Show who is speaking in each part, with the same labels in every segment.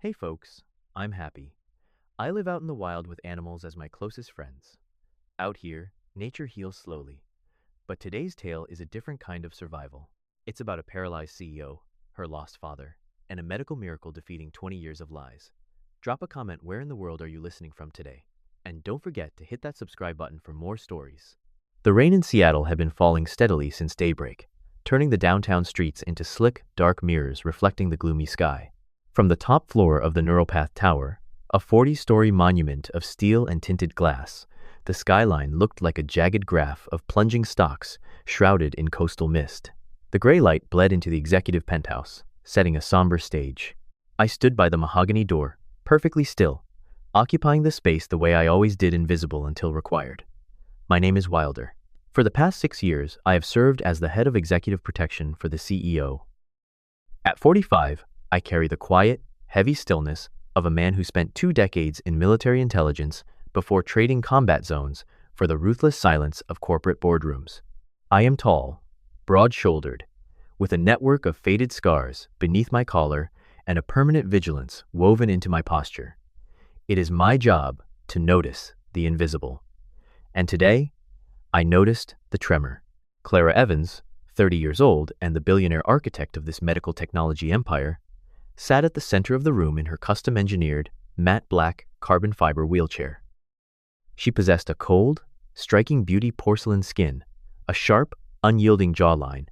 Speaker 1: Hey folks, I'm Happy. I live out in the wild with animals as my closest friends. Out here, nature heals slowly. But today's tale is a different kind of survival. It's about a paralyzed CEO, her lost father, and a medical miracle defeating 20 years of lies. Drop a comment where in the world are you listening from today? And don't forget to hit that subscribe button for more stories. The rain in Seattle had been falling steadily since daybreak, turning the downtown streets into slick, dark mirrors reflecting the gloomy sky. From the top floor of the Neuropath Tower, a 40-story monument of steel and tinted glass, the skyline looked like a jagged graph of plunging stocks shrouded in coastal mist. The gray light bled into the executive penthouse, setting a somber stage. I stood by the mahogany door, perfectly still, occupying the space the way I always did, invisible until required. My name is Wilder. For the past 6 years, I have served as the head of executive protection for the CEO. At 45, I carry the quiet, heavy stillness of a man who spent 2 decades in military intelligence before trading combat zones for the ruthless silence of corporate boardrooms. I am tall, broad-shouldered, with a network of faded scars beneath my collar and a permanent vigilance woven into my posture. It is my job to notice the invisible. And today, I noticed the tremor. Clara Evans, 30 years old and the billionaire architect of this medical technology empire, sat at the center of the room in her custom-engineered, matte black carbon fiber wheelchair. She possessed a cold, striking beauty porcelain skin, a sharp, unyielding jawline,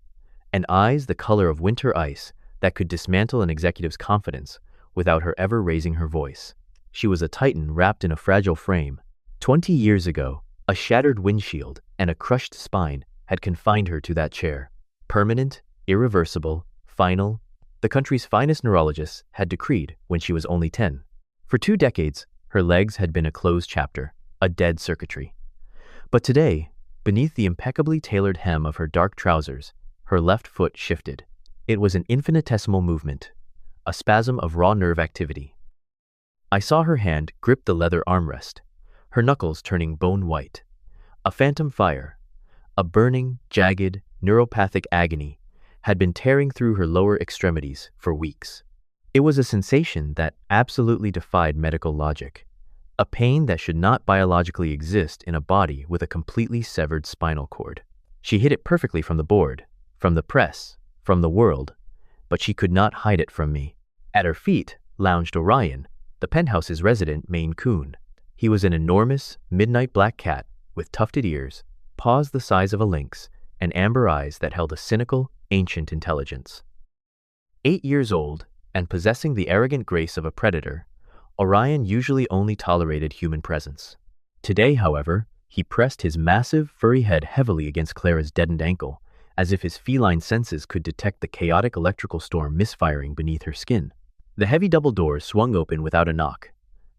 Speaker 1: and eyes the color of winter ice that could dismantle an executive's confidence without her ever raising her voice. She was a titan wrapped in a fragile frame. 20 years ago, a shattered windshield and a crushed spine had confined her to that chair. Permanent, irreversible, final, the country's finest neurologists had decreed when she was only 10. For 2 decades, her legs had been a closed chapter, a dead circuitry. But today, beneath the impeccably tailored hem of her dark trousers, her left foot shifted. It was an infinitesimal movement, a spasm of raw nerve activity. I saw her hand grip the leather armrest, her knuckles turning bone white. A phantom fire, a burning, jagged, neuropathic agony had been tearing through her lower extremities for weeks. It was a sensation that absolutely defied medical logic, a pain that should not biologically exist in a body with a completely severed spinal cord. She hid it perfectly from the board, from the press, from the world, but she could not hide it from me. At her feet lounged Orion, the penthouse's resident Maine Coon. He was an enormous, midnight black cat with tufted ears, paws the size of a lynx, and amber eyes that held a cynical, ancient intelligence. 8 years old, and possessing the arrogant grace of a predator, Orion usually only tolerated human presence. Today, however, he pressed his massive, furry head heavily against Clara's deadened ankle, as if his feline senses could detect the chaotic electrical storm misfiring beneath her skin. The heavy double doors swung open without a knock.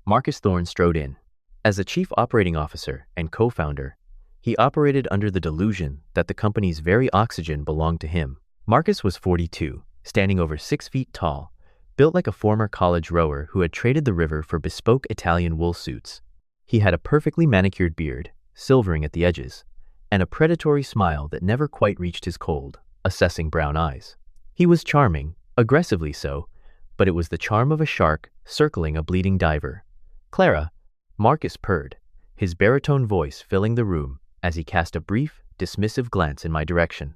Speaker 1: Marcus Thorne strode in. As the chief operating officer and co-founder, he operated under the delusion that the company's very oxygen belonged to him. Marcus was 42, standing over 6 feet tall, built like a former college rower who had traded the river for bespoke Italian wool suits. He had a perfectly manicured beard, silvering at the edges, and a predatory smile that never quite reached his cold, assessing brown eyes. He was charming, aggressively so, but it was the charm of a shark circling a bleeding diver. "Clara," Marcus purred, his baritone voice filling the room as he cast a brief, dismissive glance in my direction.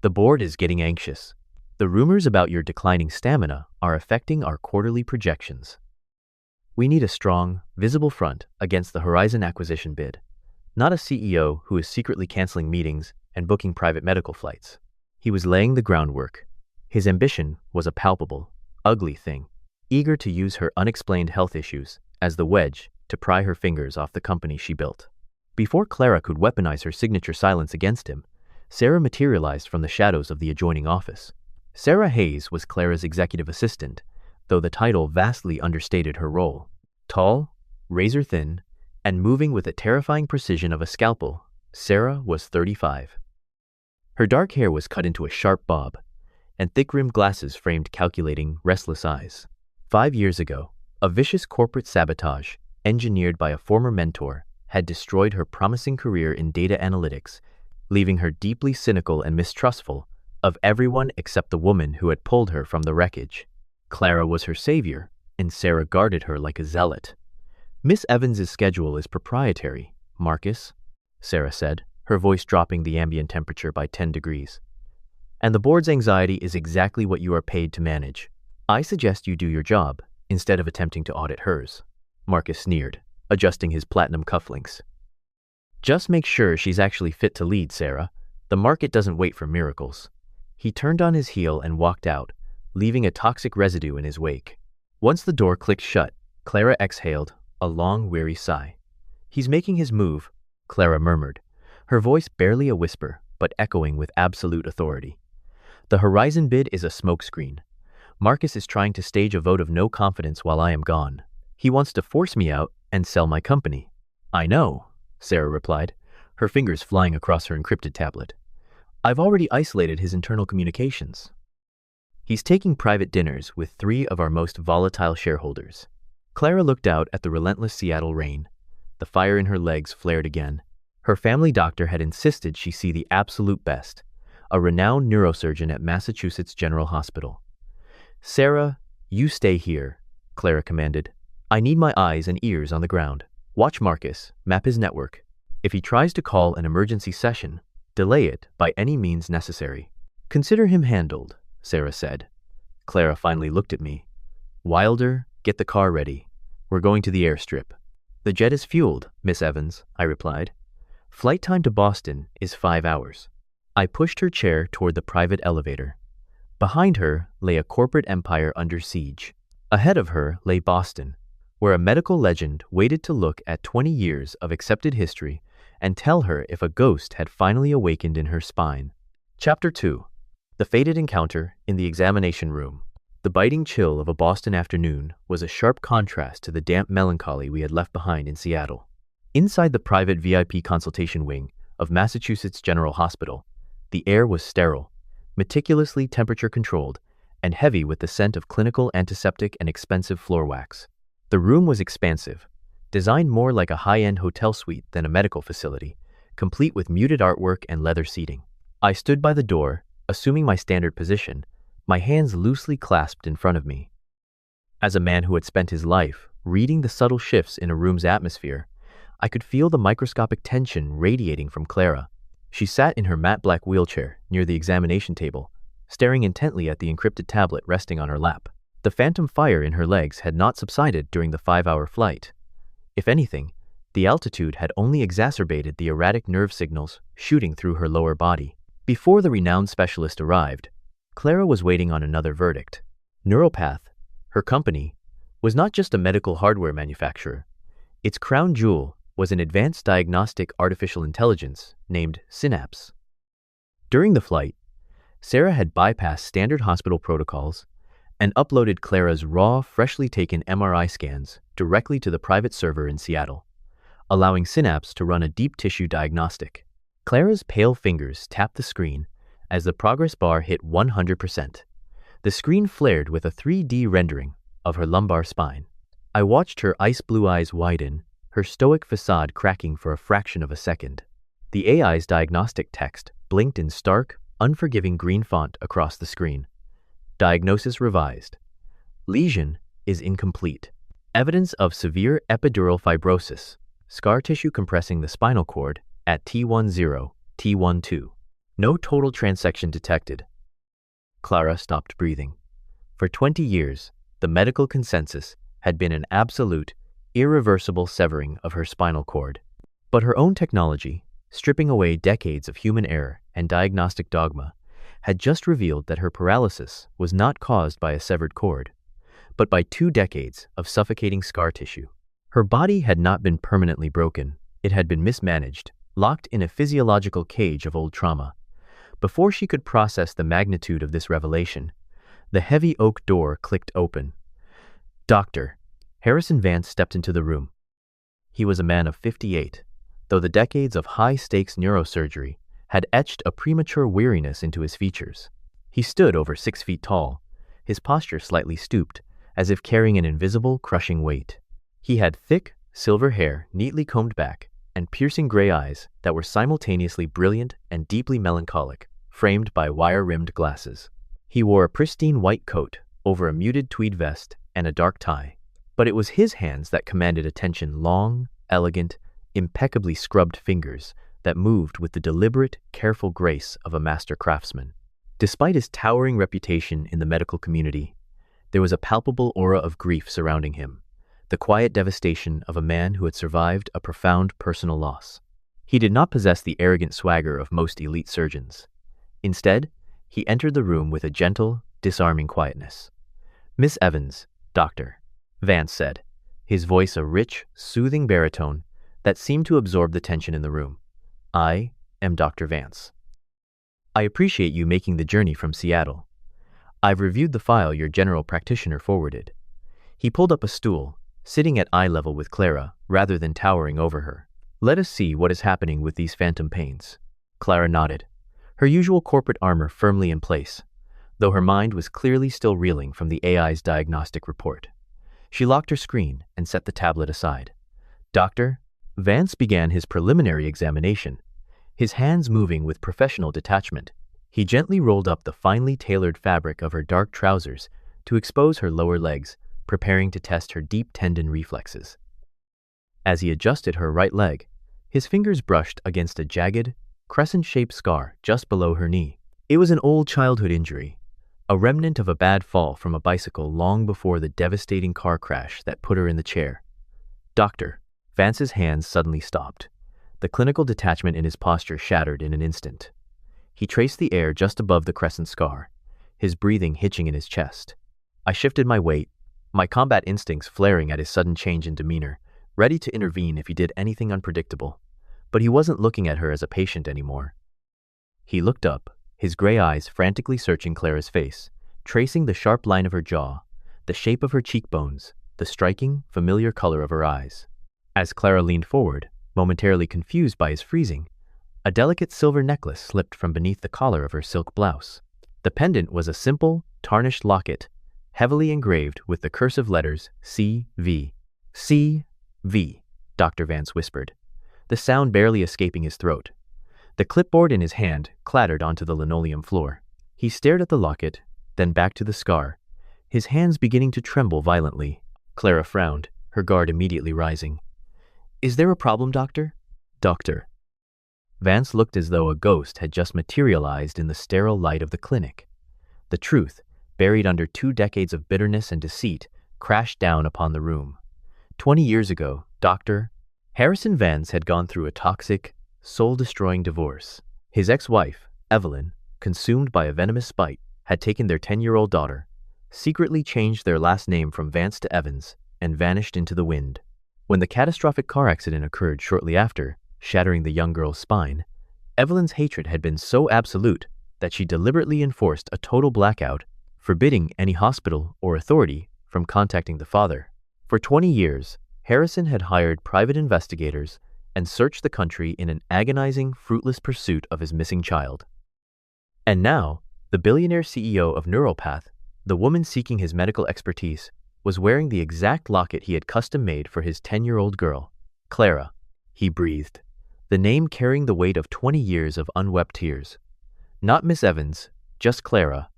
Speaker 1: "The board is getting anxious. The rumors about your declining stamina are affecting our quarterly projections. We need a strong, visible front against the Horizon acquisition bid, not a CEO who is secretly canceling meetings and booking private medical flights." He was laying the groundwork. His ambition was a palpable, ugly thing, eager to use her unexplained health issues as the wedge to pry her fingers off the company she built. Before Clara could weaponize her signature silence against him, Sarah materialized from the shadows of the adjoining office. Sarah Hayes was Clara's executive assistant, though the title vastly understated her role. Tall, razor-thin, and moving with the terrifying precision of a scalpel, Sarah was 35. Her dark hair was cut into a sharp bob, and thick-rimmed glasses framed calculating, restless eyes. 5 years ago, a vicious corporate sabotage, engineered by a former mentor, had destroyed her promising career in data analytics, leaving her deeply cynical and mistrustful of everyone except the woman who had pulled her from the wreckage. Clara was her savior, and Sarah guarded her like a zealot. Miss Evans's schedule is proprietary, Marcus, Sarah said, her voice dropping the ambient temperature by 10 degrees. And the board's anxiety is exactly what you are paid to manage. I suggest you do your job instead of attempting to audit hers. Marcus sneered, adjusting his platinum cufflinks. Just make sure she's actually fit to lead, Sarah. The market doesn't wait for miracles. He turned on his heel and walked out, leaving a toxic residue in his wake. Once the door clicked shut, Clara exhaled a long, weary sigh. He's making his move, Clara murmured, her voice barely a whisper, but echoing with absolute authority. The Horizon bid is a smokescreen. Marcus is trying to stage a vote of no confidence while I am gone. He wants to force me out and sell my company. I know, Sarah replied, her fingers flying across her encrypted tablet. I've already isolated his internal communications. He's taking private dinners with 3 of our most volatile shareholders. Clara looked out at the relentless Seattle rain. The fire in her legs flared again. Her family doctor had insisted she see the absolute best, a renowned neurosurgeon at Massachusetts General Hospital. Sarah, you stay here, Clara commanded. I need my eyes and ears on the ground. Watch Marcus, map his network. If he tries to call an emergency session, delay it by any means necessary. Consider him handled, Sarah said. Clara finally looked at me. Wilder, get the car ready. We're going to the airstrip. The jet is fueled, Miss Evans, I replied. Flight time to Boston is 5 hours. I pushed her chair toward the private elevator. Behind her lay a corporate empire under siege. Ahead of her lay Boston, where a medical legend waited to look at 20 years of accepted history and tell her if a ghost had finally awakened in her spine. Chapter 2. The fated encounter in the examination room. The biting chill of a Boston afternoon was a sharp contrast to the damp melancholy we had left behind in Seattle. Inside the private VIP consultation wing of Massachusetts General Hospital, the air was sterile, meticulously temperature-controlled, and heavy with the scent of clinical antiseptic and expensive floor wax. The room was expansive, designed more like a high-end hotel suite than a medical facility, complete with muted artwork and leather seating. I stood by the door, assuming my standard position, my hands loosely clasped in front of me. As a man who had spent his life reading the subtle shifts in a room's atmosphere, I could feel the microscopic tension radiating from Clara. She sat in her matte black wheelchair near the examination table, staring intently at the encrypted tablet resting on her lap. The phantom fire in her legs had not subsided during the 5-hour flight. If anything, the altitude had only exacerbated the erratic nerve signals shooting through her lower body. Before the renowned specialist arrived, Clara was waiting on another verdict. Neuropath, her company, was not just a medical hardware manufacturer. Its crown jewel was an advanced diagnostic artificial intelligence named Synapse. During the flight, Sarah had bypassed standard hospital protocols and uploaded Clara's raw, freshly taken MRI scans directly to the private server in Seattle, allowing Synapse to run a deep tissue diagnostic. Clara's pale fingers tapped the screen as the progress bar hit 100%. The screen flared with a 3D rendering of her lumbar spine. I watched her ice blue eyes widen, her stoic facade cracking for a fraction of a second. The AI's diagnostic text blinked in stark, unforgiving green font across the screen. Diagnosis revised. Lesion is incomplete. Evidence of severe epidural fibrosis, scar tissue compressing the spinal cord at T10, T12. No total transection detected. Clara stopped breathing. For 20 years, the medical consensus had been an absolute, irreversible severing of her spinal cord. But her own technology, stripping away decades of human error and diagnostic dogma, had just revealed that her paralysis was not caused by a severed cord, but by 2 decades of suffocating scar tissue. Her body had not been permanently broken. It had been mismanaged, locked in a physiological cage of old trauma. Before she could process the magnitude of this revelation, the heavy oak door clicked open. Doctor, Harrison Vance stepped into the room. He was a man of 58, though the decades of high-stakes neurosurgery had etched a premature weariness into his features. He stood over 6 feet tall, his posture slightly stooped, as if carrying an invisible, crushing weight. He had thick, silver hair neatly combed back, and piercing gray eyes that were simultaneously brilliant and deeply melancholic, framed by wire-rimmed glasses. He wore a pristine white coat over a muted tweed vest and a dark tie. But it was his hands that commanded attention, long, elegant, impeccably scrubbed fingers that moved with the deliberate, careful grace of a master craftsman. Despite his towering reputation in the medical community, there was a palpable aura of grief surrounding him, the quiet devastation of a man who had survived a profound personal loss. He did not possess the arrogant swagger of most elite surgeons. Instead, he entered the room with a gentle, disarming quietness. "Miss Evans, doctor," Vance said, his voice a rich, soothing baritone that seemed to absorb the tension in the room. "I am Dr. Vance. I appreciate you making the journey from Seattle. I've reviewed the file your general practitioner forwarded." He pulled up a stool, sitting at eye level with Clara rather than towering over her. "Let us see what is happening with these phantom pains." Clara nodded, her usual corporate armor firmly in place, though her mind was clearly still reeling from the AI's diagnostic report. She locked her screen and set the tablet aside. "Doctor," Vance began his preliminary examination, his hands moving with professional detachment. He gently rolled up the finely tailored fabric of her dark trousers to expose her lower legs, preparing to test her deep tendon reflexes. As he adjusted her right leg, his fingers brushed against a jagged, crescent-shaped scar just below her knee. It was an old childhood injury, a remnant of a bad fall from a bicycle long before the devastating car crash that put her in the chair. "Doctor," Vance's hands suddenly stopped. The clinical detachment in his posture shattered in an instant. He traced the air just above the crescent scar, his breathing hitching in his chest. I shifted my weight, my combat instincts flaring at his sudden change in demeanor, ready to intervene if he did anything unpredictable. But he wasn't looking at her as a patient anymore. He looked up, his gray eyes frantically searching Clara's face, tracing the sharp line of her jaw, the shape of her cheekbones, the striking, familiar color of her eyes. As Clara leaned forward, momentarily confused by his freezing, a delicate silver necklace slipped from beneath the collar of her silk blouse. The pendant was a simple, tarnished locket, heavily engraved with the cursive letters CV. "CV," Dr. Vance whispered, the sound barely escaping his throat. The clipboard in his hand clattered onto the linoleum floor. He stared at the locket, then back to the scar, his hands beginning to tremble violently. Clara frowned, her guard immediately rising. "Is there a problem, doctor?" "Doctor." Vance looked as though a ghost had just materialized in the sterile light of the clinic. The truth, buried under 2 decades of bitterness and deceit, crashed down upon the room. 20 years ago, Dr. Harrison Vance had gone through a toxic, soul-destroying divorce. His ex-wife, Evelyn, consumed by a venomous spite, had taken their 10-year-old daughter, secretly changed their last name from Vance to Evans, and vanished into the wind. When the catastrophic car accident occurred shortly after, shattering the young girl's spine, Evelyn's hatred had been so absolute that she deliberately enforced a total blackout, forbidding any hospital or authority from contacting the father. For 20 years, Harrison had hired private investigators and searched the country in an agonizing, fruitless pursuit of his missing child. And now, the billionaire CEO of Neuropath, the woman seeking his medical expertise, was wearing the exact locket he had custom-made for his 10-year-old girl. "Clara," he breathed, the name carrying the weight of 20 years of unwept tears. Not Miss Evans, just Clara.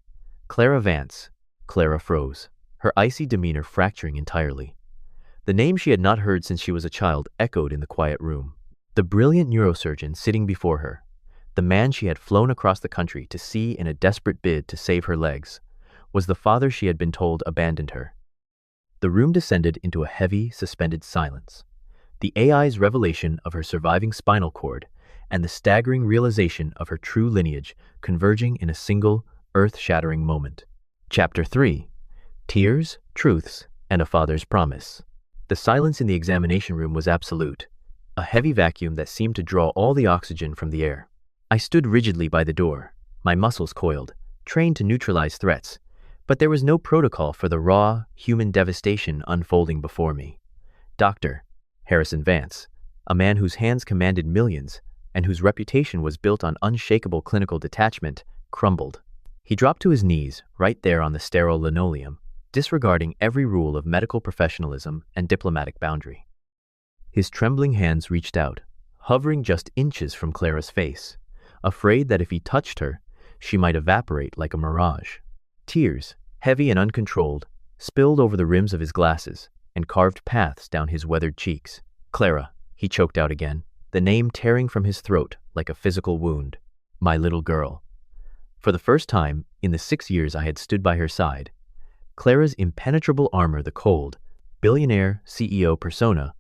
Speaker 1: Clara Vance. Clara froze, her icy demeanor fracturing entirely. The name she had not heard since she was a child echoed in the quiet room. The brilliant neurosurgeon sitting before her, the man she had flown across the country to see in a desperate bid to save her legs, was the father she had been told abandoned her. The room descended into a heavy, suspended silence. The AI's revelation of her surviving spinal cord and the staggering realization of her true lineage converging in a single, earth-shattering moment. Chapter 3. Tears, Truths, and a Father's Promise. The silence in the examination room was absolute, a heavy vacuum that seemed to draw all the oxygen from the air. I stood rigidly by the door, my muscles coiled, trained to neutralize threats, but there was no protocol for the raw, human devastation unfolding before me. Dr. Harrison Vance, a man whose hands commanded millions and whose reputation was built on unshakable clinical detachment, crumbled. He dropped to his knees right there on the sterile linoleum, disregarding every rule of medical professionalism and diplomatic boundary. His trembling hands reached out, hovering just inches from Clara's face, afraid that if he touched her, she might evaporate like a mirage. Tears, heavy and uncontrolled, spilled over the rims of his glasses and carved paths down his weathered cheeks. Clara, he choked out again, the name tearing from his throat like a physical wound. My little girl. For the first time in the 6 years I had stood by her side, Clara's impenetrable armor, the cold, billionaire CEO persona,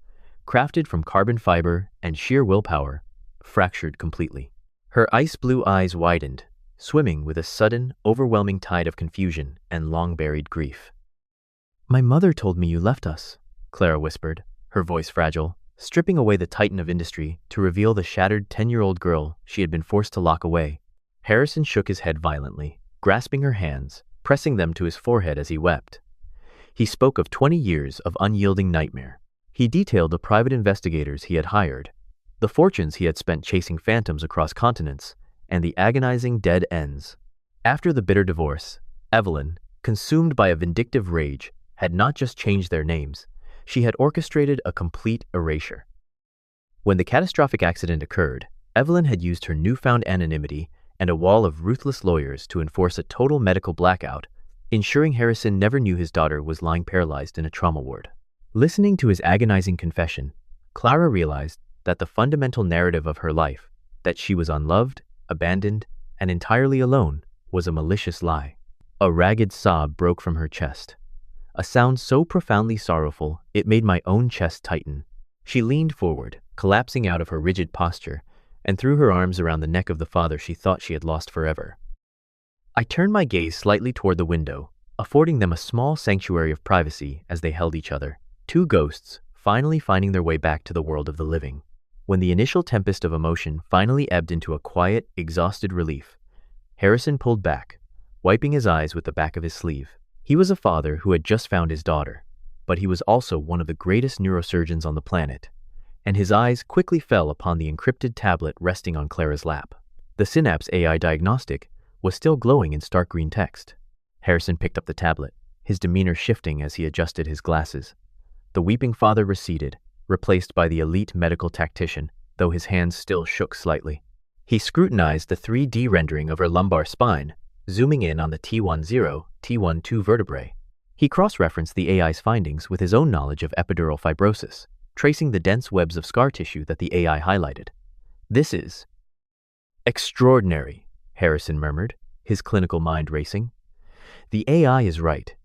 Speaker 1: crafted from carbon fiber and sheer willpower, fractured completely. Her ice-blue eyes widened, swimming with a sudden, overwhelming tide of confusion and long-buried grief. "My mother told me you left us," Clara whispered, her voice fragile, stripping away the titan of industry to reveal the shattered 10-year-old girl she had been forced to lock away. Harrison shook his head violently, grasping her hands, pressing them to his forehead as he wept. He spoke of 20 years of unyielding nightmare. He detailed the private investigators he had hired, the fortunes he had spent chasing phantoms across continents, and the agonizing dead ends. After the bitter divorce, Evelyn, consumed by a vindictive rage, had not just changed their names, she had orchestrated a complete erasure. When the catastrophic accident occurred, Evelyn had used her newfound anonymity and a wall of ruthless lawyers to enforce a total medical blackout, ensuring Harrison never knew his daughter was lying paralyzed in a trauma ward. Listening to his agonizing confession, Clara realized that the fundamental narrative of her life, that she was unloved, abandoned, and entirely alone, was a malicious lie. A ragged sob broke from her chest, a sound so profoundly sorrowful it made my own chest tighten. She leaned forward, collapsing out of her rigid posture, and threw her arms around the neck of the father she thought she had lost forever. I turned my gaze slightly toward the window, affording them a small sanctuary of privacy as they held each other, two ghosts finally finding their way back to the world of the living. When the initial tempest of emotion finally ebbed into a quiet, exhausted relief, Harrison pulled back, wiping his eyes with the back of his sleeve. He was a father who had just found his daughter, but he was also one of the greatest neurosurgeons on the planet, and his eyes quickly fell upon the encrypted tablet resting on Clara's lap. The Synapse AI diagnostic was still glowing in stark green text. Harrison picked up the tablet, his demeanor shifting as he adjusted his glasses. The weeping father receded, replaced by the elite medical tactician, though his hands still shook slightly. He scrutinized the 3D rendering of her lumbar spine, zooming in on the T10, T12 vertebrae. He cross-referenced the AI's findings with his own knowledge of epidural fibrosis, tracing the dense webs of scar tissue that the AI highlighted. "This is extraordinary," Harrison murmured, his clinical mind racing. "The AI is right.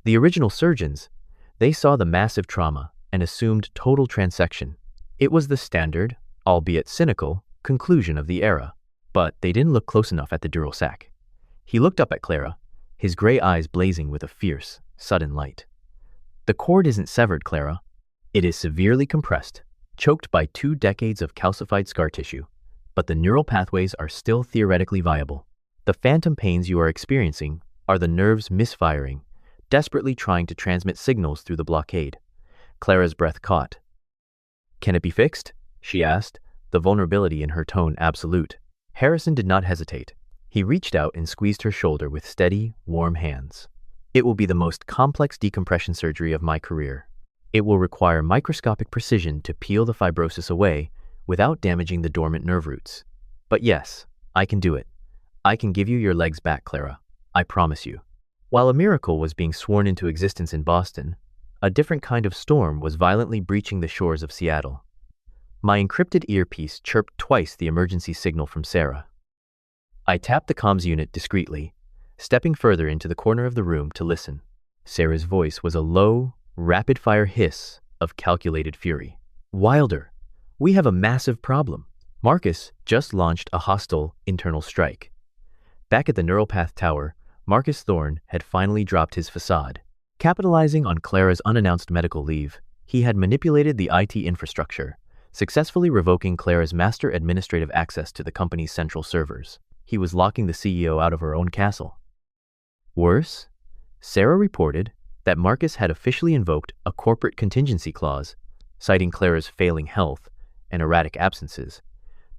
Speaker 1: The original surgeons, they saw the massive trauma and assumed total transection. It was the standard, albeit cynical, conclusion of the era, but they didn't look close enough at the dural sac." He looked up at Clara, his gray eyes blazing with a fierce, sudden light. "The cord isn't severed, Clara. It is severely compressed, choked by 2 decades of calcified scar tissue, but the neural pathways are still theoretically viable. The phantom pains you are experiencing are the nerves misfiring, desperately trying to transmit signals through the blockade." Clara's breath caught. "Can it be fixed?" she asked, the vulnerability in her tone absolute. Harrison did not hesitate. He reached out and squeezed her shoulder with steady, warm hands. "It will be the most complex decompression surgery of my career. It will require microscopic precision to peel the fibrosis away without damaging the dormant nerve roots. But yes, I can do it. I can give you your legs back, Clara. I promise you." While a miracle was being sworn into existence in Boston, a different kind of storm was violently breaching the shores of Seattle. My encrypted earpiece chirped twice the emergency signal from Sarah. I tapped the comms unit discreetly, stepping further into the corner of the room to listen. Sarah's voice was a low, rapid-fire hiss of calculated fury. "Wilder, we have a massive problem. Marcus just launched a hostile internal strike." Back at the Neuropath Tower, Marcus Thorne had finally dropped his facade. Capitalizing on Clara's unannounced medical leave, he had manipulated the IT infrastructure, successfully revoking Clara's master administrative access to the company's central servers. He was locking the CEO out of her own castle. Worse, Sarah reported that Marcus had officially invoked a corporate contingency clause, citing Clara's failing health and erratic absences,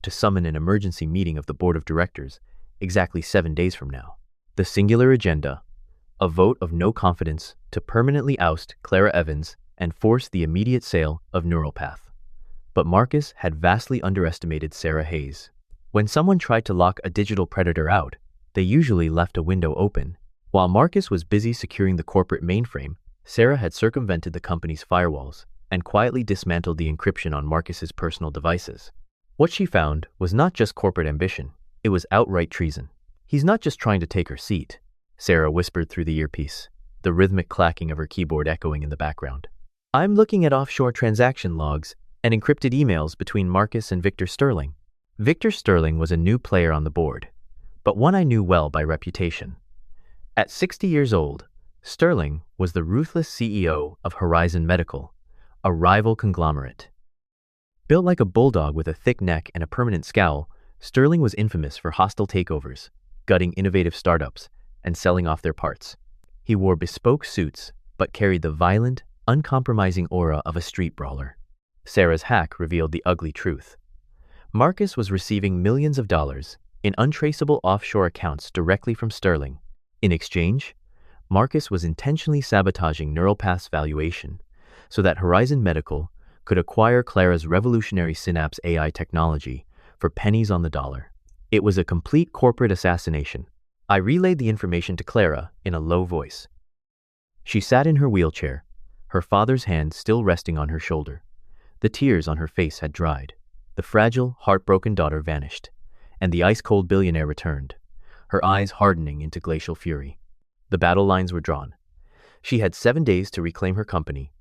Speaker 1: to summon an emergency meeting of the board of directors exactly 7 days from now. The singular agenda: a vote of no confidence to permanently oust Clara Evans and force the immediate sale of Neuropath. But Marcus had vastly underestimated Sarah Hayes. When someone tried to lock a digital predator out, they usually left a window open, While Marcus was busy securing the corporate mainframe, Sarah had circumvented the company's firewalls and quietly dismantled the encryption on Marcus's personal devices. What she found was not just corporate ambition, it was outright treason. "He's not just trying to take her seat," Sarah whispered through the earpiece, the rhythmic clacking of her keyboard echoing in the background. "I'm looking at offshore transaction logs and encrypted emails between Marcus and Victor Sterling." Victor Sterling was a new player on the board, but one I knew well by reputation. At 60 years old, Sterling was the ruthless CEO of Horizon Medical, a rival conglomerate. Built like a bulldog with a thick neck and a permanent scowl, Sterling was infamous for hostile takeovers, gutting innovative startups, and selling off their parts. He wore bespoke suits, but carried the violent, uncompromising aura of a street brawler. Sarah's hack revealed the ugly truth. Marcus was receiving millions of dollars in untraceable offshore accounts directly from Sterling. In exchange, Marcus was intentionally sabotaging NeuroPath's valuation so that Horizon Medical could acquire Clara's revolutionary Synapse AI technology for pennies on the dollar. It was a complete corporate assassination. I relayed the information to Clara in a low voice. She sat in her wheelchair, her father's hand still resting on her shoulder. The tears on her face had dried. The fragile, heartbroken daughter vanished, and the ice-cold billionaire returned, her eyes hardening into glacial fury. The battle lines were drawn. She had 7 days to reclaim her company,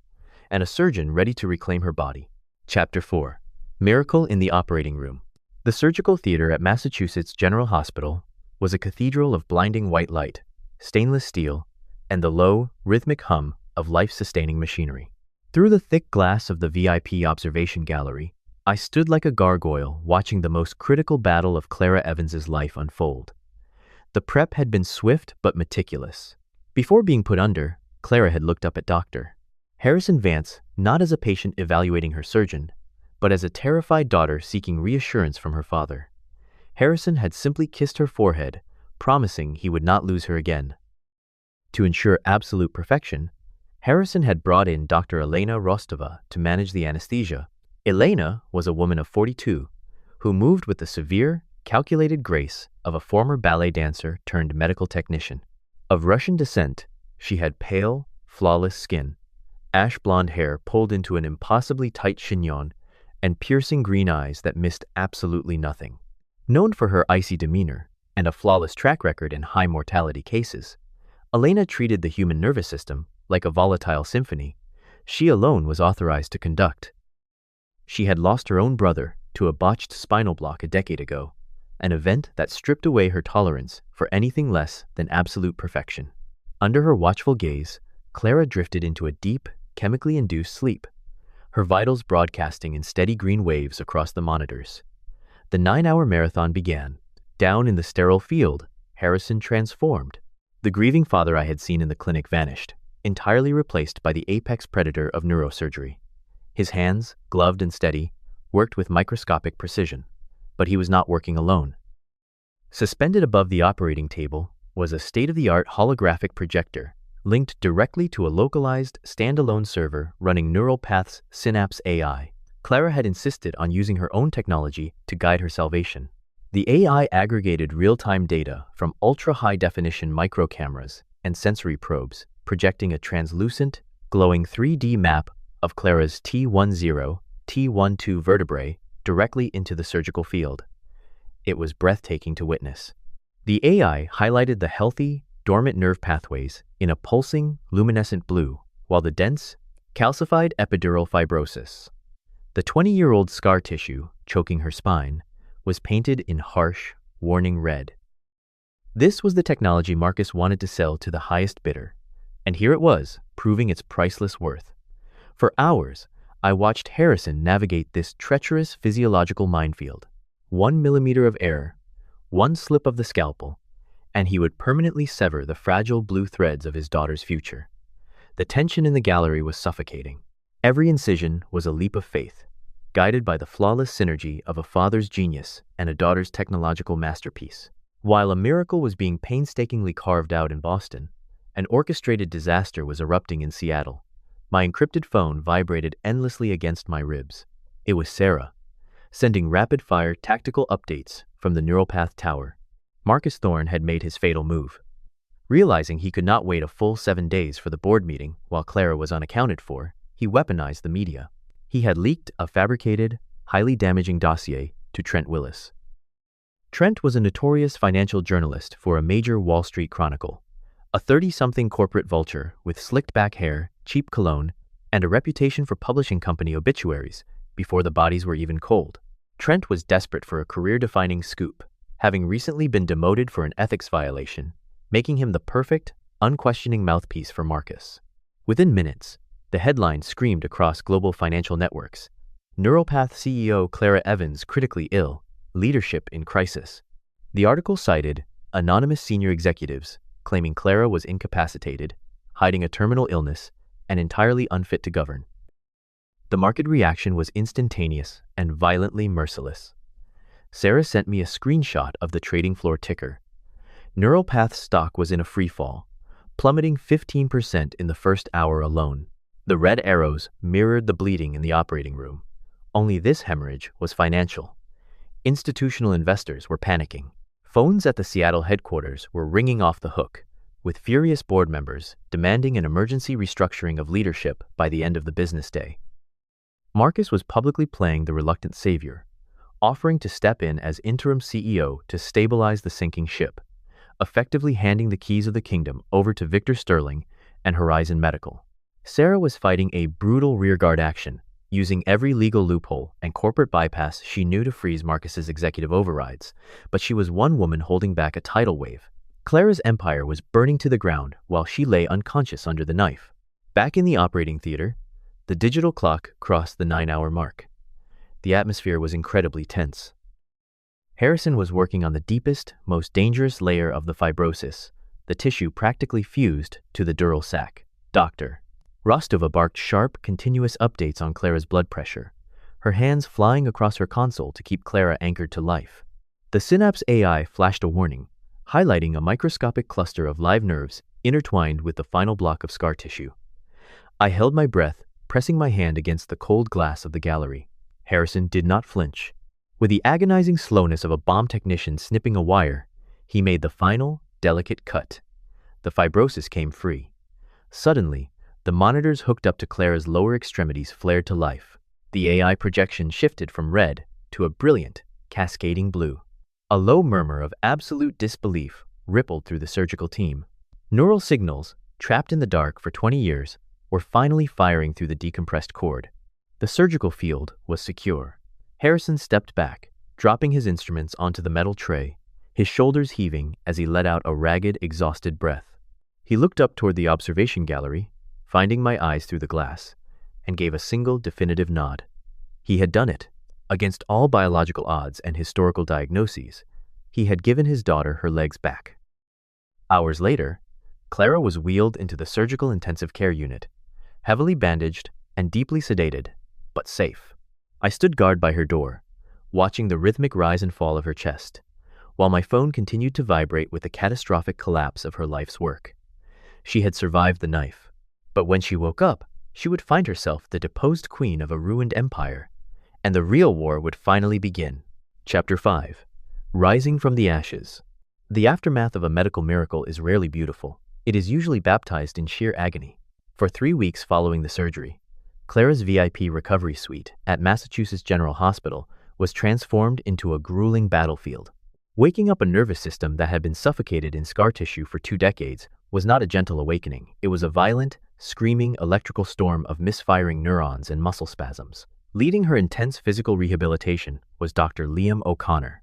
Speaker 1: and a surgeon ready to reclaim her body. Chapter 4. Miracle in the Operating Room. The surgical theater at Massachusetts General Hospital was a cathedral of blinding white light, stainless steel, and the low, rhythmic hum of life-sustaining machinery. Through the thick glass of the VIP observation gallery, I stood like a gargoyle watching the most critical battle of Clara Evans's life unfold. The prep had been swift but meticulous. Before being put under, Clara had looked up at Dr. Harrison Vance not as a patient evaluating her surgeon, but as a terrified daughter seeking reassurance from her father. Harrison had simply kissed her forehead, promising he would not lose her again. To ensure absolute perfection, Harrison had brought in Dr. Elena Rostova to manage the anesthesia. Elena was a woman of 42 who moved with the severe, calculated grace of a former ballet dancer turned medical technician. Of Russian descent, she had pale, flawless skin, ash blonde hair pulled into an impossibly tight chignon, and piercing green eyes that missed absolutely nothing. Known for her icy demeanor and a flawless track record in high mortality cases, Elena treated the human nervous system like a volatile symphony she alone was authorized to conduct. She had lost her own brother to a botched spinal block a decade ago, an event that stripped away her tolerance for anything less than absolute perfection. Under her watchful gaze, Clara drifted into a deep, chemically induced sleep, her vitals broadcasting in steady green waves across the monitors. The 9-hour marathon began. Down in the sterile field, Harrison transformed. The grieving father I had seen in the clinic vanished, entirely replaced by the apex predator of neurosurgery. His hands, gloved and steady, worked with microscopic precision, but he was not working alone. Suspended above the operating table was a state-of-the-art holographic projector linked directly to a localized, standalone server running NeuroPath's Synapse AI. Clara had insisted on using her own technology to guide her salvation. The AI aggregated real-time data from ultra-high-definition microcameras and sensory probes, projecting a translucent, glowing 3D map of Clara's T10, T12 vertebrae directly into the surgical field. It was breathtaking to witness. The AI highlighted the healthy, dormant nerve pathways in a pulsing, luminescent blue, while the dense, calcified epidural fibrosis, the 20-year-old scar tissue choking her spine, was painted in harsh, warning red. This was the technology Marcus wanted to sell to the highest bidder, and here it was, proving its priceless worth. For hours, I watched Harrison navigate this treacherous physiological minefield. 1 millimeter of error, one slip of the scalpel, and he would permanently sever the fragile blue threads of his daughter's future. The tension in the gallery was suffocating. Every incision was a leap of faith, guided by the flawless synergy of a father's genius and a daughter's technological masterpiece. While a miracle was being painstakingly carved out in Boston, an orchestrated disaster was erupting in Seattle. My encrypted phone vibrated endlessly against my ribs. It was Sarah, sending rapid-fire tactical updates from the NeuroPath tower. Marcus Thorne had made his fatal move. Realizing he could not wait a full 7 days for the board meeting while Clara was unaccounted for, he weaponized the media. He had leaked a fabricated, highly damaging dossier to Trent Willis. Trent was a notorious financial journalist for a major Wall Street chronicle, a 30-something corporate vulture with slicked-back hair, cheap cologne, and a reputation for publishing company obituaries before the bodies were even cold. Trent was desperate for a career-defining scoop, having recently been demoted for an ethics violation, making him the perfect, unquestioning mouthpiece for Marcus. Within minutes, the headline screamed across global financial networks: Neuropath CEO Clara Evans critically ill, leadership in crisis. The article cited anonymous senior executives claiming Clara was incapacitated, hiding a terminal illness, and entirely unfit to govern. The market reaction was instantaneous and violently merciless. Sarah sent me a screenshot of the trading floor ticker. Neuropath's stock was in a free fall, plummeting 15% in the first hour alone. The red arrows mirrored the bleeding in the operating room. Only this hemorrhage was financial. Institutional investors were panicking. Phones at the Seattle headquarters were ringing off the hook, with furious board members demanding an emergency restructuring of leadership by the end of the business day. Marcus was publicly playing the reluctant savior, offering to step in as interim CEO to stabilize the sinking ship, effectively handing the keys of the kingdom over to Victor Sterling and Horizon Medical. Sarah was fighting a brutal rearguard action, using every legal loophole and corporate bypass she knew to freeze Marcus's executive overrides, but she was one woman holding back a tidal wave. Clara's empire was burning to the ground while she lay unconscious under the knife. Back in the operating theater, the digital clock crossed the 9-hour mark. The atmosphere was incredibly tense. Harrison was working on the deepest, most dangerous layer of the fibrosis, the tissue practically fused to the dural sac. Dr. Rostova barked sharp, continuous updates on Clara's blood pressure, her hands flying across her console to keep Clara anchored to life. The Synapse AI flashed a warning, highlighting a microscopic cluster of live nerves intertwined with the final block of scar tissue. I held my breath, pressing my hand against the cold glass of the gallery. Harrison did not flinch. With the agonizing slowness of a bomb technician snipping a wire, he made the final, delicate cut. The fibrosis came free. Suddenly, the monitors hooked up to Clara's lower extremities flared to life. The AI projection shifted from red to a brilliant, cascading blue. A low murmur of absolute disbelief rippled through the surgical team. Neural signals, trapped in the dark for 20 years, were finally firing through the decompressed cord. The surgical field was secure. Harrison stepped back, dropping his instruments onto the metal tray, his shoulders heaving as he let out a ragged, exhausted breath. He looked up toward the observation gallery, finding my eyes through the glass, and gave a single definitive nod. He had done it. Against all biological odds and historical diagnoses, he had given his daughter her legs back. Hours later, Clara was wheeled into the surgical intensive care unit, heavily bandaged and deeply sedated, but safe. I stood guard by her door, watching the rhythmic rise and fall of her chest, while my phone continued to vibrate with the catastrophic collapse of her life's work. She had survived the knife, but when she woke up, she would find herself the deposed queen of a ruined empire, and the real war would finally begin. Chapter 5. Rising from the Ashes. The aftermath of a medical miracle is rarely beautiful. It is usually baptized in sheer agony. For 3 weeks following the surgery, Clara's VIP recovery suite at Massachusetts General Hospital was transformed into a grueling battlefield. Waking up a nervous system that had been suffocated in scar tissue for 2 decades was not a gentle awakening. It was a violent, screaming electrical storm of misfiring neurons and muscle spasms. Leading her intense physical rehabilitation was Dr. Liam O'Connor.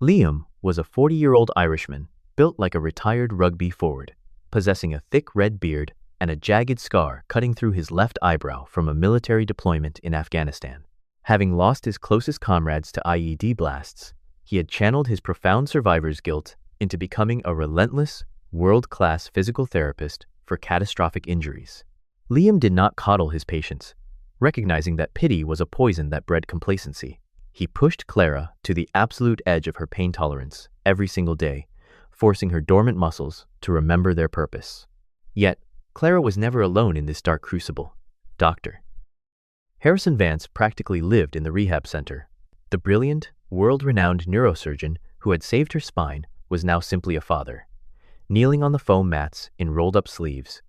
Speaker 1: Liam was a 40-year-old Irishman, built like a retired rugby forward, possessing a thick red beard and a jagged scar cutting through his left eyebrow from a military deployment in Afghanistan. Having lost his closest comrades to IED blasts, he had channeled his profound survivor's guilt into becoming a relentless, world-class physical therapist for catastrophic injuries. Liam did not coddle his patients, recognizing that pity was a poison that bred complacency. He pushed Clara to the absolute edge of her pain tolerance every single day, forcing her dormant muscles to remember their purpose. Yet, Clara was never alone in this dark crucible. Dr. Harrison Vance practically lived in the rehab center. The brilliant, world-renowned neurosurgeon who had saved her spine was now simply a father. kneeling on the foam mats in rolled-up sleeves,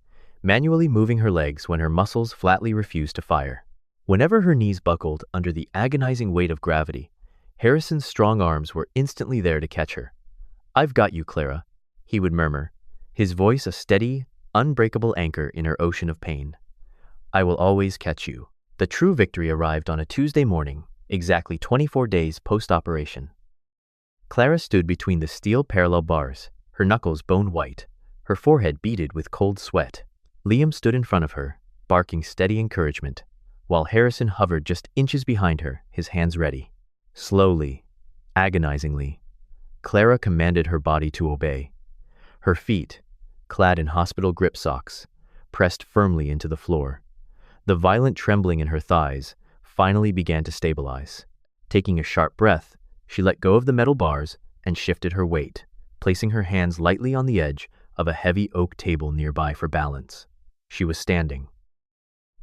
Speaker 1: manually moving her legs when her muscles flatly refused to fire. Whenever her knees buckled under the agonizing weight of gravity, Harrison's strong arms were instantly there to catch her. "I've got you, Clara," he would murmur, his voice a steady, unbreakable anchor in her ocean of pain. "I will always catch you." The true victory arrived on a Tuesday morning, exactly 24 days post-operation. Clara stood between the steel parallel bars, her knuckles bone white, her forehead beaded with cold sweat. Liam stood in front of her, barking steady encouragement, while Harrison hovered just inches behind her, his hands ready. Slowly, agonizingly, Clara commanded her body to obey. Her feet, clad in hospital grip socks, pressed firmly into the floor. The violent trembling in her thighs finally began to stabilize. Taking a sharp breath, she let go of the metal bars and shifted her weight, placing her hands lightly on the edge of a heavy oak table nearby for balance. She was standing,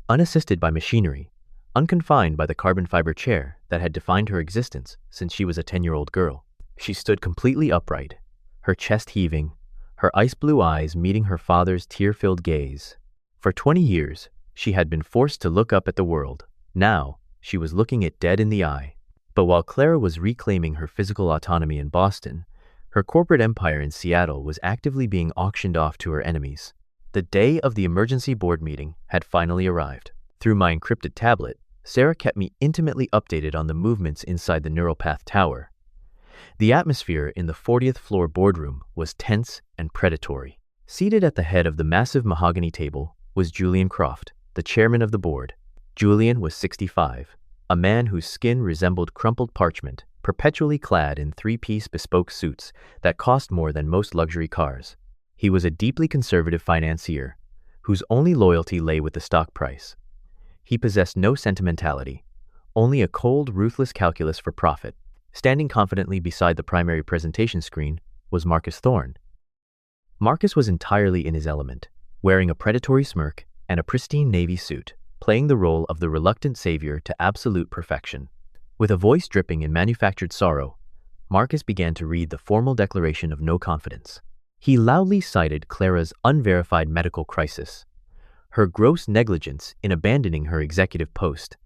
Speaker 1: unassisted by machinery, unconfined by the carbon fiber chair that had defined her existence since she was a 10-year-old girl. She stood completely upright, her chest heaving, her ice-blue eyes meeting her father's tear-filled gaze. For 20 years, she had been forced to look up at the world. Now, she was looking it dead in the eye. But while Clara was reclaiming her physical autonomy in Boston, her corporate empire in Seattle was actively being auctioned off to her enemies. The day of the emergency board meeting had finally arrived. Through my encrypted tablet, Sarah kept me intimately updated on the movements inside the Neuropath Tower. The atmosphere in the 40th floor boardroom was tense and predatory. Seated at the head of the massive mahogany table was Julian Croft, the chairman of the board. Julian was 65, a man whose skin resembled crumpled parchment, perpetually clad in three-piece bespoke suits that cost more than most luxury cars. He was a deeply conservative financier, whose only loyalty lay with the stock price. He possessed no sentimentality, only a cold, ruthless calculus for profit. Standing confidently beside the primary presentation screen was Marcus Thorne. Marcus was entirely in his element, wearing a predatory smirk and a pristine navy suit, playing the role of the reluctant savior to absolute perfection. With a voice dripping in manufactured sorrow, Marcus began to read the formal declaration of no confidence. He loudly cited Clara's unverified medical crisis, her gross negligence in abandoning her executive post,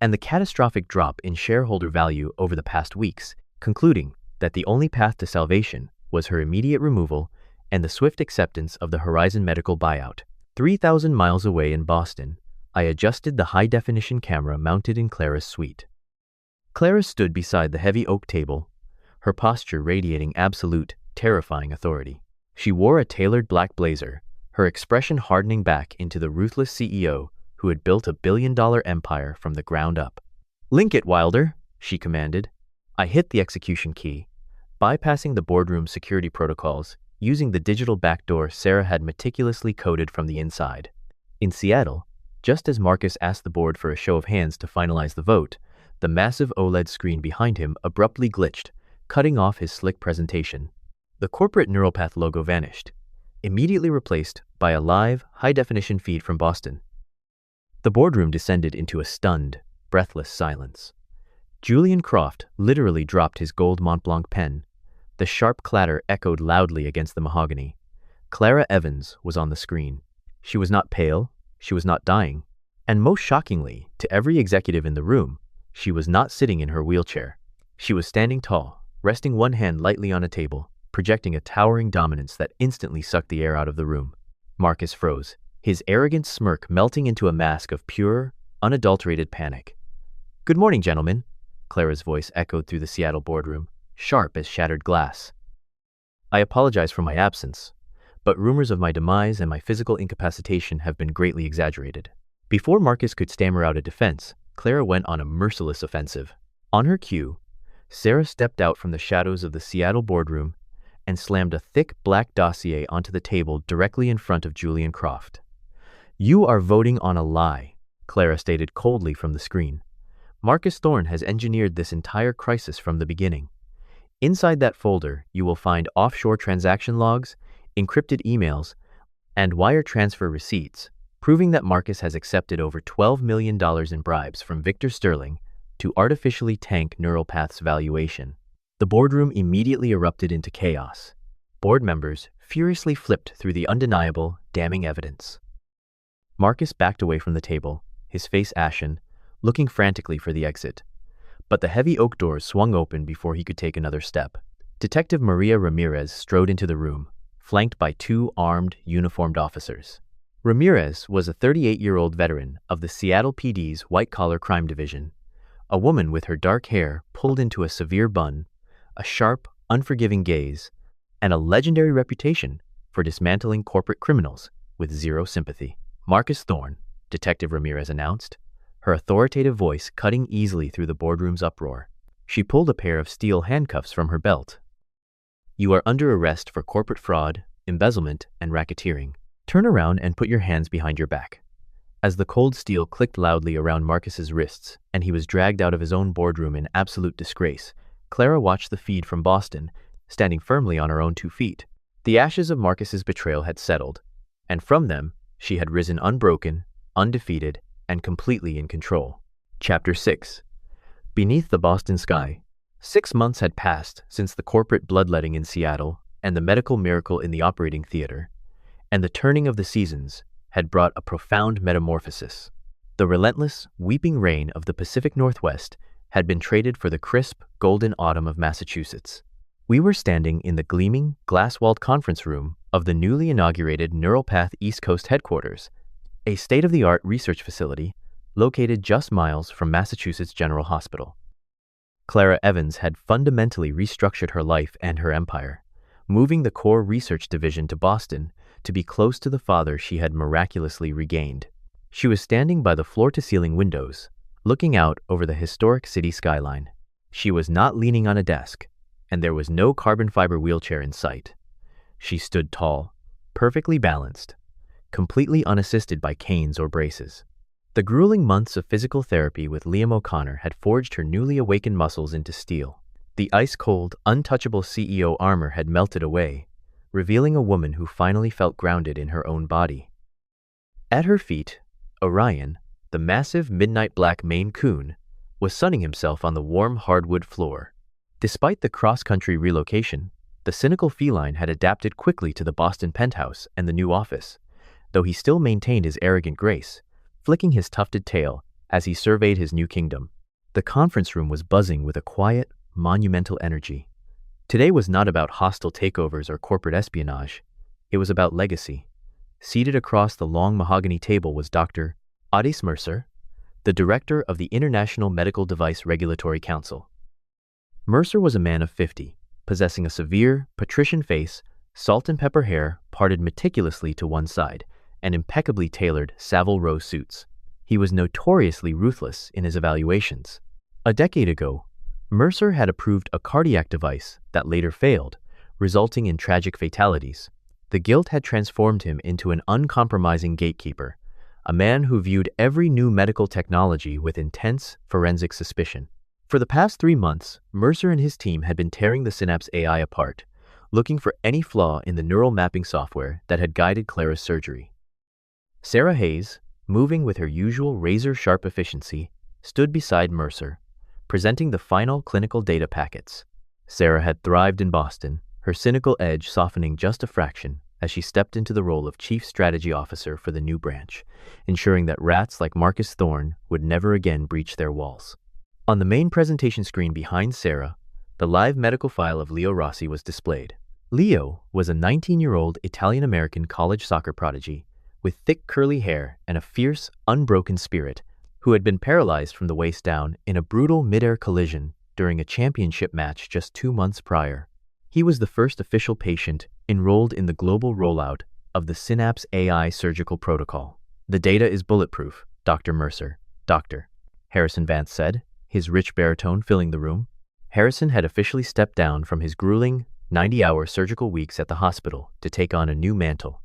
Speaker 1: and the catastrophic drop in shareholder value over the past weeks, concluding that the only path to salvation was her immediate removal and the swift acceptance of the Horizon Medical buyout. 3,000 miles away in Boston, I adjusted the high-definition camera mounted in Clara's suite. Clara stood beside the heavy oak table, her posture radiating absolute, terrifying authority. She wore a tailored black blazer, her expression hardening back into the ruthless CEO who had built a billion-dollar empire from the ground up. "Link it, Wilder," she commanded. I hit the execution key, bypassing the boardroom security protocols, using the digital backdoor Sarah had meticulously coded from the inside. In Seattle, just as Marcus asked the board for a show of hands to finalize the vote, the massive OLED screen behind him abruptly glitched, cutting off his slick presentation. The corporate Neuropath logo vanished, immediately replaced by a live, high-definition feed from Boston. The boardroom descended into a stunned, breathless silence. Julian Croft literally dropped his gold Montblanc pen. The sharp clatter echoed loudly against the mahogany. Clara Evans was on the screen. She was not pale, she was not dying, and most shockingly, to every executive in the room, she was not sitting in her wheelchair. She was standing tall, resting one hand lightly on a table, projecting a towering dominance that instantly sucked the air out of the room. Marcus froze, his arrogant smirk melting into a mask of pure, unadulterated panic. "Good morning, gentlemen," Clara's voice echoed through the Seattle boardroom, sharp as shattered glass. "I apologize for my absence, but rumors of my demise and my physical incapacitation have been greatly exaggerated." Before Marcus could stammer out a defense, Clara went on a merciless offensive. On her cue, Sarah stepped out from the shadows of the Seattle boardroom and slammed a thick black dossier onto the table directly in front of Julian Croft. "You are voting on a lie," Clara stated coldly from the screen. "Marcus Thorne has engineered this entire crisis from the beginning. Inside that folder, you will find offshore transaction logs, encrypted emails, and wire transfer receipts, proving that Marcus has accepted over $12 million in bribes from Victor Sterling to artificially tank Neuropath's valuation." The boardroom immediately erupted into chaos. Board members furiously flipped through the undeniable, damning evidence. Marcus backed away from the table, his face ashen, looking frantically for the exit. But the heavy oak doors swung open before he could take another step. Detective Maria Ramirez strode into the room, flanked by two armed, uniformed officers. Ramirez was a 38-year-old veteran of the Seattle PD's white-collar crime division, a woman with her dark hair pulled into a severe bun, a sharp, unforgiving gaze, and a legendary reputation for dismantling corporate criminals with zero sympathy. "Marcus Thorne," Detective Ramirez announced, her authoritative voice cutting easily through the boardroom's uproar. She pulled a pair of steel handcuffs from her belt. "You are under arrest for corporate fraud, embezzlement, and racketeering. Turn around and put your hands behind your back." As the cold steel clicked loudly around Marcus's wrists and he was dragged out of his own boardroom in absolute disgrace, Clara watched the feed from Boston, standing firmly on her own 2 feet. The ashes of Marcus's betrayal had settled, and from them she had risen unbroken, undefeated, and completely in control. Chapter 6. Beneath the Boston sky. 6 months had passed since the corporate bloodletting in Seattle and the medical miracle in the operating theater, and the turning of the seasons had brought a profound metamorphosis. The relentless, weeping rain of the Pacific Northwest had been traded for the crisp, golden autumn of Massachusetts. We were standing in the gleaming, glass-walled conference room of the newly inaugurated Neuropath East Coast headquarters, a state-of-the-art research facility located just miles from Massachusetts General Hospital. Clara Evans had fundamentally restructured her life and her empire, moving the core research division to Boston to be close to the father she had miraculously regained. She was standing by the floor-to-ceiling windows, looking out over the historic city skyline. She was not leaning on a desk, and there was no carbon fiber wheelchair in sight. She stood tall, perfectly balanced, completely unassisted by canes or braces. The grueling months of physical therapy with Liam O'Connor had forged her newly awakened muscles into steel. The ice-cold, untouchable CEO armor had melted away, revealing a woman who finally felt grounded in her own body. At her feet, Orion, the massive midnight black Maine Coon, was sunning himself on the warm hardwood floor. Despite the cross-country relocation, the cynical feline had adapted quickly to the Boston penthouse and the new office, though he still maintained his arrogant grace, flicking his tufted tail as he surveyed his new kingdom. The conference room was buzzing with a quiet, monumental energy. Today was not about hostile takeovers or corporate espionage. It was about legacy. Seated across the long mahogany table was Dr. Otis Mercer, the director of the International Medical Device Regulatory Council. Mercer was a man of 50, possessing a severe, patrician face, salt and pepper hair parted meticulously to one side, and impeccably tailored Savile Row suits. He was notoriously ruthless in his evaluations. A decade ago, Mercer had approved a cardiac device that later failed, resulting in tragic fatalities. The guilt had transformed him into an uncompromising gatekeeper, a man who viewed every new medical technology with intense forensic suspicion. For the past 3 months, Mercer and his team had been tearing the Synapse AI apart, looking for any flaw in the neural mapping software that had guided Clara's surgery. Sarah Hayes, moving with her usual razor-sharp efficiency, stood beside Mercer, presenting the final clinical data packets. Sarah had thrived in Boston, her cynical edge softening just a fraction as she stepped into the role of Chief Strategy Officer for the new branch, ensuring that rats like Marcus Thorne would never again breach their walls. On the main presentation screen behind Sarah, the live medical file of Leo Rossi was displayed. Leo was a 19-year-old Italian-American college soccer prodigy with thick curly hair and a fierce, unbroken spirit, who had been paralyzed from the waist down in a brutal mid-air collision during a championship match just 2 months prior. He was the first official patient enrolled in the global rollout of the Synapse AI surgical protocol. "The data is bulletproof, Dr. Mercer, Dr. Harrison Vance said, his rich baritone filling the room. Harrison had officially stepped down from his grueling 90-hour surgical weeks at the hospital to take on a new mantle,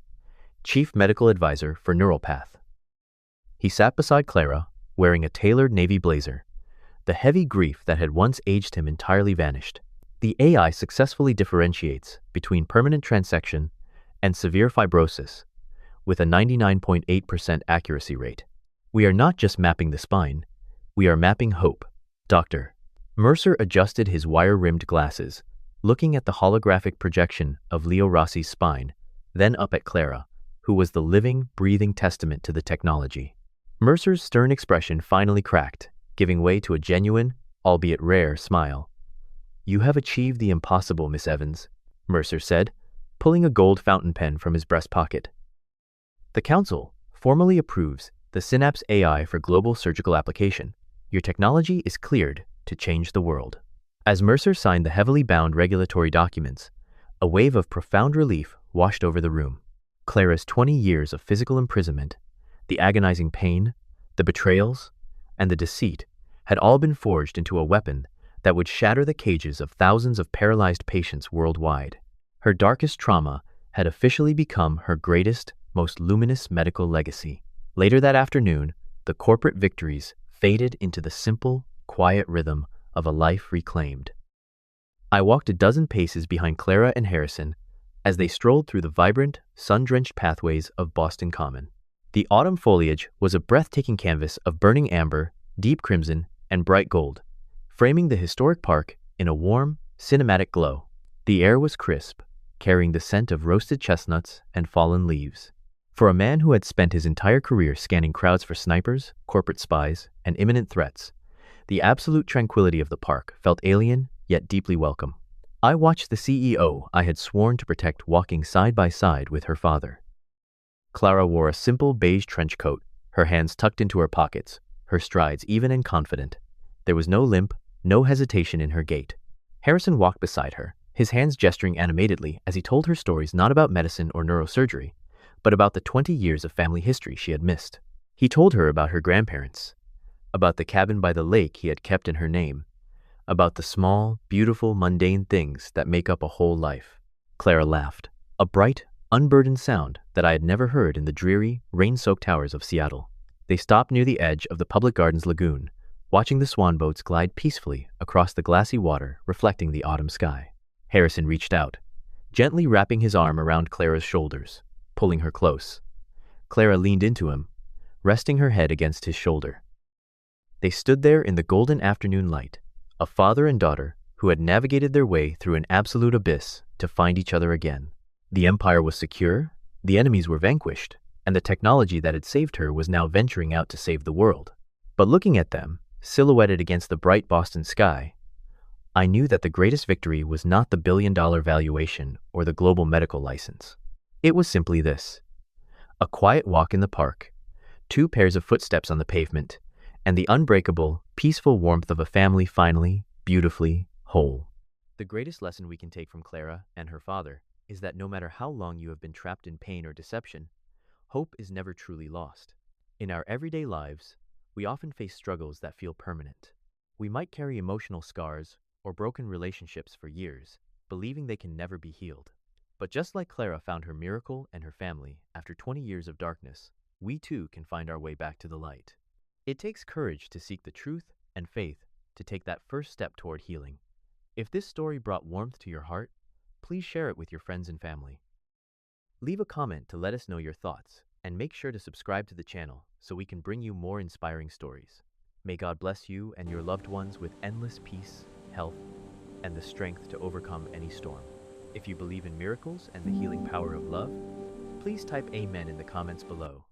Speaker 1: Chief Medical Advisor for Neuropath. He sat beside Clara, wearing a tailored navy blazer. The heavy grief that had once aged him entirely vanished. The AI successfully differentiates between permanent transection and severe fibrosis, with a 99.8% accuracy rate. We are not just mapping the spine, we are mapping hope. Dr. Mercer adjusted his wire-rimmed glasses, looking at the holographic projection of Leo Rossi's spine, then up at Clara, who was the living, breathing testament to the technology. Mercer's stern expression finally cracked, giving way to a genuine, albeit rare, smile. "You have achieved the impossible, Miss Evans," Mercer said, pulling a gold fountain pen from his breast pocket. "The Council formally approves the Synapse AI for global surgical application. Your technology is cleared to change the world." As Mercer signed the heavily bound regulatory documents, a wave of profound relief washed over the room. Clara's 20 years of physical imprisonment, the agonizing pain, the betrayals, and the deceit had all been forged into a weapon that would shatter the cages of thousands of paralyzed patients worldwide. Her darkest trauma had officially become her greatest, most luminous medical legacy. Later that afternoon, the corporate victories faded into the simple, quiet rhythm of a life reclaimed. I walked a dozen paces behind Clara and Harrison as they strolled through the vibrant, sun-drenched pathways of Boston Common. The autumn foliage was a breathtaking canvas of burning amber, deep crimson, and bright gold, framing the historic park in a warm, cinematic glow. The air was crisp, carrying the scent of roasted chestnuts and fallen leaves. For a man who had spent his entire career scanning crowds for snipers, corporate spies, and imminent threats, the absolute tranquility of the park felt alien yet deeply welcome. I watched the CEO I had sworn to protect walking side by side with her father. Clara wore a simple beige trench coat, her hands tucked into her pockets, her strides even and confident. There was no limp, no hesitation in her gait. Harrison walked beside her, his hands gesturing animatedly as he told her stories not about medicine or neurosurgery, but about the 20 years of family history she had missed. He told her about her grandparents, about the cabin by the lake he had kept in her name, about the small, beautiful, mundane things that make up a whole life. Clara laughed, a bright, unburdened sound that I had never heard in the dreary, rain-soaked towers of Seattle. They stopped near the edge of the Public Gardens lagoon, watching the swan boats glide peacefully across the glassy water reflecting the autumn sky. Harrison reached out, gently wrapping his arm around Clara's shoulders, pulling her close. Clara leaned into him, resting her head against his shoulder. They stood there in the golden afternoon light, a father and daughter who had navigated their way through an absolute abyss to find each other again. The empire was secure, the enemies were vanquished, and the technology that had saved her was now venturing out to save the world. But looking at them, silhouetted against the bright Boston sky, I knew that the greatest victory was not the billion-dollar valuation or the global medical license. It was simply this: a quiet walk in the park, 2 pairs of footsteps on the pavement, and the unbreakable, peaceful warmth of a family finally, beautifully, whole. The greatest lesson we can take from Clara and her father is that no matter how long you have been trapped in pain or deception, hope is never truly lost. In our everyday lives, we often face struggles that feel permanent. We might carry emotional scars or broken relationships for years, believing they can never be healed. But just like Clara found her miracle and her family after 20 years of darkness, we too can find our way back to the light. It takes courage to seek the truth and faith to take that first step toward healing. If this story brought warmth to your heart, please share it with your friends and family. Leave a comment to let us know your thoughts, and make sure to subscribe to the channel so we can bring you more inspiring stories. May God bless you and your loved ones with endless peace, health, and the strength to overcome any storm. If you believe in miracles and the healing power of love, please type Amen in the comments below.